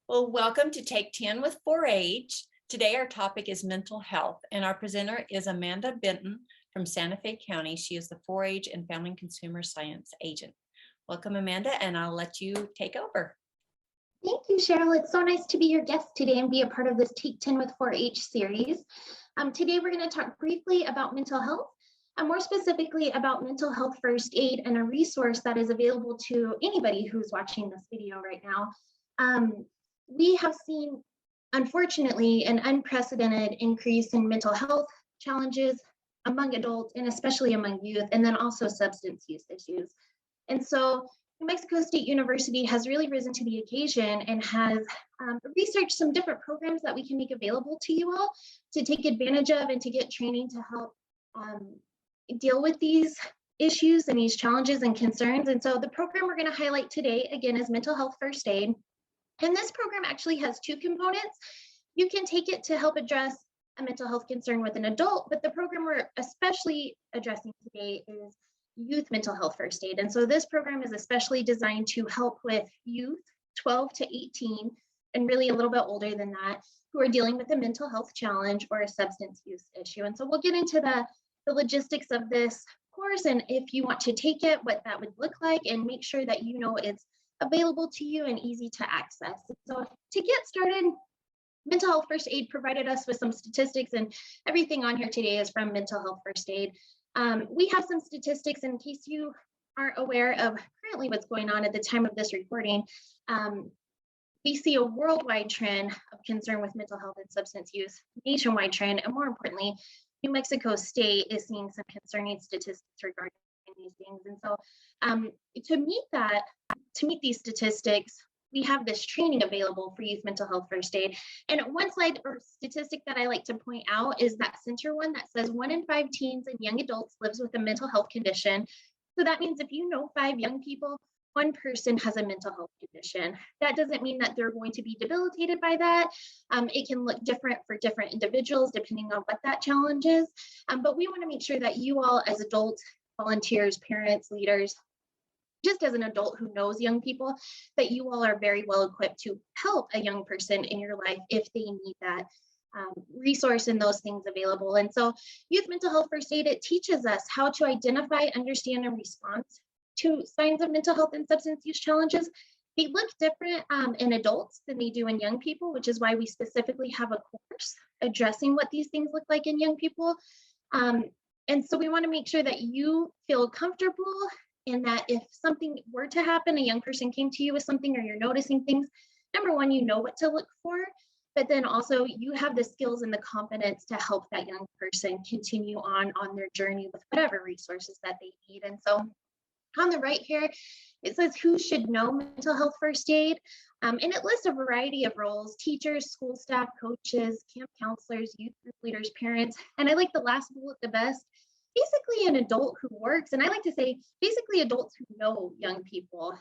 Well, welcome to Take 10 with 4-H. Today, our topic is mental health, and our presenter is Amanda Benton from Santa Fe County. She is the 4-H and Family and Consumer Science Agent. Welcome, Amanda, and I'll let you take over. Thank you, Cheryl. It's so nice to be your guest today and be a part of this Take 10 with 4-H series. Today, we're going to talk briefly about mental health, and more specifically about mental health first aid and a resource that is available to anybody who's watching this video right now. We have seen, unfortunately, an unprecedented increase in mental health challenges among adults and especially among youth, and then also substance use issues. And so New Mexico State University has really risen to the occasion and has researched some different programs that we can make available to you all to take advantage of and to get training to help deal with these issues and these challenges and concerns. And so the program we're going to highlight today, again, is Mental Health First Aid. And this program actually has two components. You can take it to help address a mental health concern with an adult, but the program we're especially addressing today is youth mental health first aid. And so this program is especially designed to help with youth 12 to 18 and really a little bit older than that who are dealing with a mental health challenge or a substance use issue. And so we'll get into the logistics of this course and if you want to take it, what that would look like, and make sure that you know it's available to you and easy to access. So to get started, Mental Health First Aid provided us with some statistics, and everything on here today is from Mental Health First Aid. We have some statistics in case you aren't aware of currently what's going on at the time of this recording. We see a worldwide trend of concern with mental health and substance use, nationwide trend, and more importantly, New Mexico State is seeing some concerning statistics regarding these things. And so to meet these statistics, we have this training available for youth mental health first aid. And one slide or statistic that I like to point out is that center one that says 1 in 5 teens and young adults lives with a mental health condition. So that means if you know 5 young people, 1 person has a mental health condition. That doesn't mean that they're going to be debilitated by that. It can look different for different individuals depending on what that challenge is. But we want to make sure that you all as adults, volunteers, parents, leaders, just as an adult who knows young people, that you all are very well equipped to help a young person in your life if they need that resource and those things available. And so youth mental health first aid, it teaches us how to identify, understand, and respond to signs of mental health and substance use challenges. They look different in adults than they do in young people, which is why we specifically have a course addressing what these things look like in young people. And so we want to make sure that you feel comfortable in that if something were to happen, a young person came to you with something or you're noticing things, number one, you know what to look for, but then also you have the skills and the confidence to help that young person continue on their journey with whatever resources that they need. And so on the right here, it says who should know mental health first aid, and it lists a variety of roles: teachers, school staff, coaches, camp counselors, youth group leaders, parents, and I like the last bullet the best, basically an adult who works, and I like to say basically adults who know young people.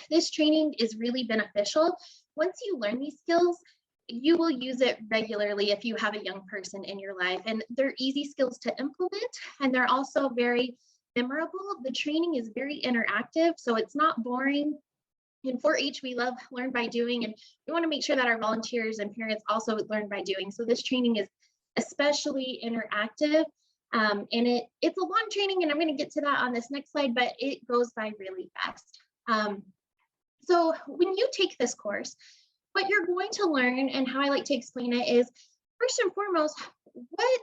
This training is really beneficial. Once you learn these skills, you will use it regularly if you have a young person in your life, and they're easy skills to implement, and they're also very memorable. The training is very interactive, so it's not boring. In 4-H, we love learn by doing, and we want to make sure that our volunteers and parents also learn by doing. So this training is especially interactive. And it's a long training, and I'm going to get to that on this next slide, but it goes by really fast. So when you take this course, what you're going to learn, and how I like to explain it, is first and foremost, what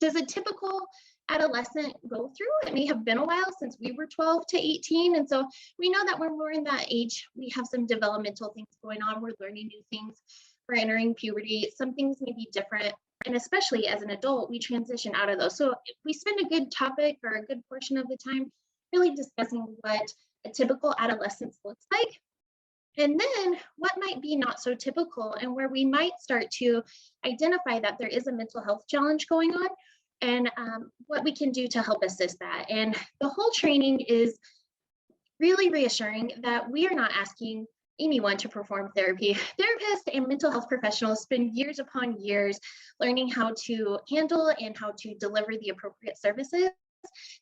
does a typical adolescent go through? It may have been a while since we were 12 to 18. And so we know that when we're in that age, we have some developmental things going on. We're learning new things. We're entering puberty. Some things may be different. And especially as an adult, we transition out of those. So we spend a good topic or a good portion of the time really discussing what a typical adolescence looks like. And then what might be not so typical, and where we might start to identify that there is a mental health challenge going on, and what we can do to help assist that. And the whole training is really reassuring that we are not asking anyone to perform therapy. Therapists and mental health professionals spend years upon years learning how to handle and how to deliver the appropriate services.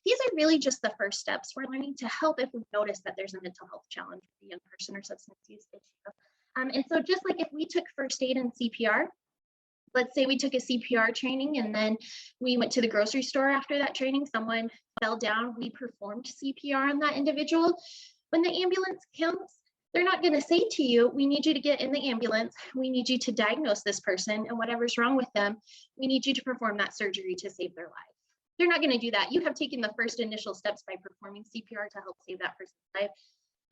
These are really just the first steps. We're learning to help if we notice that there's a mental health challenge with a young person or substance use issue. And so just like if we took first aid and CPR, let's say we took a CPR training and then we went to the grocery store after that training, someone fell down, we performed CPR on that individual. When the ambulance comes, they're not going to say to you, we need you to get in the ambulance. We need you to diagnose this person and whatever's wrong with them, we need you to perform that surgery to save their life. They're not going to do that. You have taken the first initial steps by performing CPR to help save that person's life.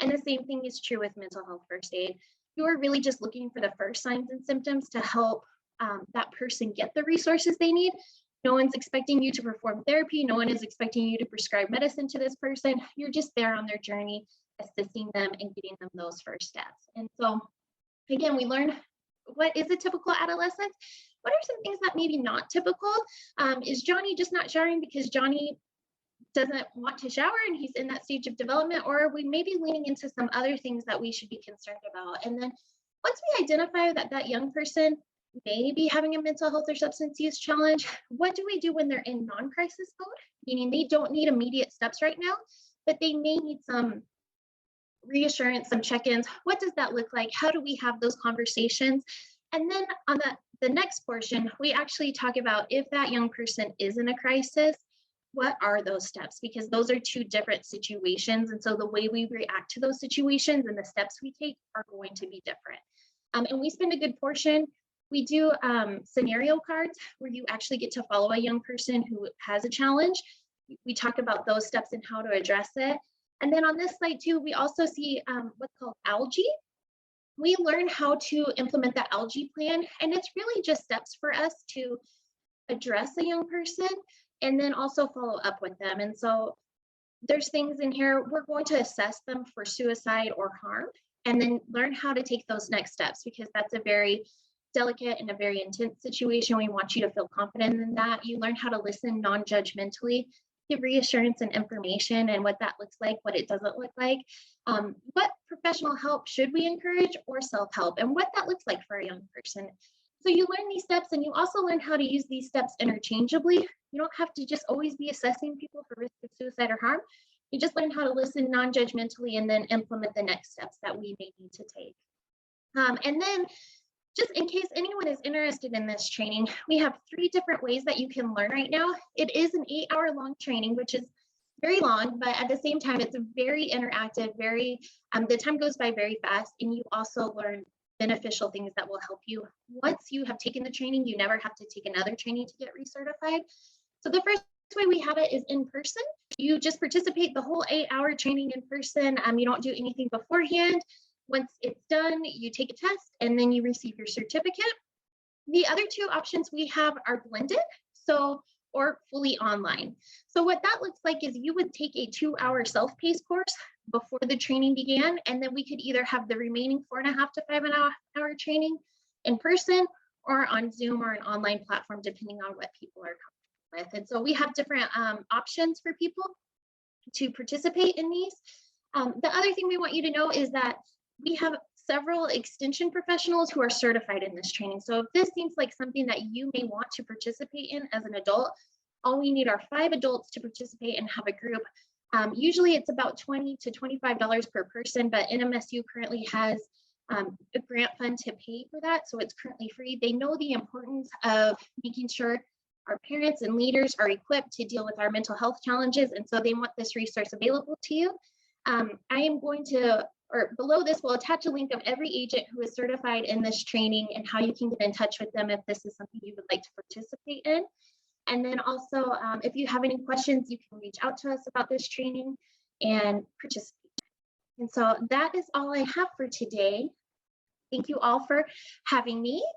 And the same thing is true with mental health first aid. You are really just looking for the first signs and symptoms to help that person get the resources they need. No one's expecting you to perform therapy. No one is expecting you to prescribe medicine to this person. You're just there on their journey, assisting them and getting them those first steps. And so, again, we learn what is a typical adolescent. What are some things that maybe not typical? Is Johnny just not showering because Johnny doesn't want to shower and he's in that stage of development? Or are we maybe leaning into some other things that we should be concerned about? And then once we identify that that young person may be having a mental health or substance use challenge, what do we do when they're in non-crisis mode? Meaning they don't need immediate steps right now, but they may need some reassurance, some check-ins. What does that look like? How do we have those conversations? And then on the next portion, we actually talk about if that young person is in a crisis, what are those steps? Because those are two different situations. And so the way we react to those situations and the steps we take are going to be different. And we spend a good portion. We do scenario cards where you actually get to follow a young person who has a challenge. We talk about those steps and how to address it. And then on this slide too, we also see what's called algae. We learn how to implement the algae plan, and it's really just steps for us to address a young person and then also follow up with them. And so there's things in here, we're going to assess them for suicide or harm, and then learn how to take those next steps, because that's a very delicate and a very intense situation. We want you to feel confident in that. You learn how to listen non-judgmentally, give reassurance and information and what that looks like, what it doesn't look like, what professional help should we encourage, or self-help, and what that looks like for a young person. So you learn these steps, and you also learn how to use these steps interchangeably. You don't have to just always be assessing people for risk of suicide or harm. You just learn how to listen non-judgmentally and then implement the next steps that we may need to take. And then just in case anyone is interested in this training, we have 3 different ways that you can learn right now. It is an 8-hour-long training, which is very long, but at the same time, it's very interactive, the time goes by very fast, and you also learn beneficial things that will help you. Once you have taken the training, you never have to take another training to get recertified. So the first way we have it is in person. You just participate the whole 8-hour training in person. You don't do anything beforehand. Once it's done, you take a test and then you receive your certificate. The other 2 options we have are blended, or fully online. So what that looks like is you would take a 2-hour self-paced course before the training began, and then we could either have the remaining 4.5 to 5-hour training in person or on Zoom or an online platform, depending on what people are comfortable with. And so we have different options for people to participate in these. The other thing we want you to know is that we have several extension professionals who are certified in this training. So if this seems like something that you may want to participate in as an adult, all we need are 5 adults to participate and have a group. Usually it's about $20 to $25 per person, but NMSU currently has a grant fund to pay for that, so it's currently free. They know the importance of making sure our parents and leaders are equipped to deal with our mental health challenges, and so they want this resource available to you. I am going to, or below this, we'll attach a link of every agent who is certified in this training and how you can get in touch with them if this is something you would like to participate in. And then also, if you have any questions, you can reach out to us about this training and participate. And so that is all I have for today. Thank you all for having me.